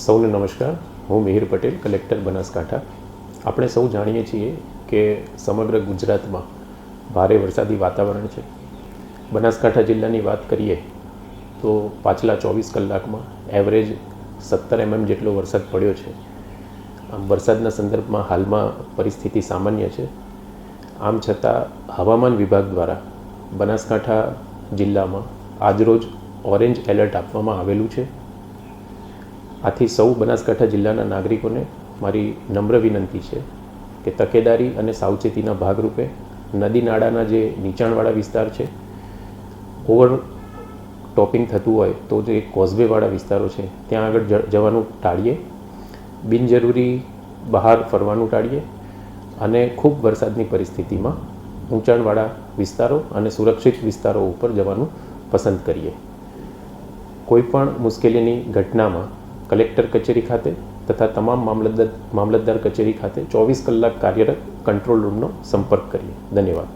સૌને નમસ્કાર. હું મિહિર પટેલ, કલેક્ટર બનાસકાંઠા. આપણે સૌ જાણીએ છીએ કે સમગ્ર ગુજરાતમાં ભારે વરસાદી વાતાવરણ છે. બનાસકાંઠા જિલ્લાની વાત કરીએ તો પાછલા 24 કલાકમાં એવરેજ 17 mm જેટલો વરસાદ પડ્યો છે. આમ વરસાદના સંદર્ભમાં હાલમાં પરિસ્થિતિ સામાન્ય છે. આમ છતાં હવામાન વિભાગ દ્વારા બનાસકાંઠા જિલ્લામાં આજરોજ ઓરેન્જ એલર્ટ આપવામાં આવેલું છે. આથી સૌ બનાસકાંઠા જિલ્લાના નાગરિકોને મારી નમ્ર વિનંતી છે કે તકેદારી અને સાવચેતીના ભાગરૂપે નદી નાળાના જે નીચાણવાળા વિસ્તાર છે, ઓવર ટોપિંગ થતું હોય તો જે કોઝવેવાળા વિસ્તારો છે ત્યાં આગળ જવાનું ટાળીએ. બિનજરૂરી બહાર ફરવાનું ટાળીએ અને ખૂબ વરસાદની પરિસ્થિતિમાં ઊંચાણવાળા વિસ્તારો અને સુરક્ષિત વિસ્તારો ઉપર જવાનું પસંદ કરીએ. કોઈપણ મુશ્કેલીની ઘટનામાં કલેક્ટર કચેરી ખાતે તથા તમામ મામલતદાર કચેરી ખાતે 24 કલાક કાર્યરત કંટ્રોલ રૂમનો સંપર્ક કરીએ. ધન્યવાદ.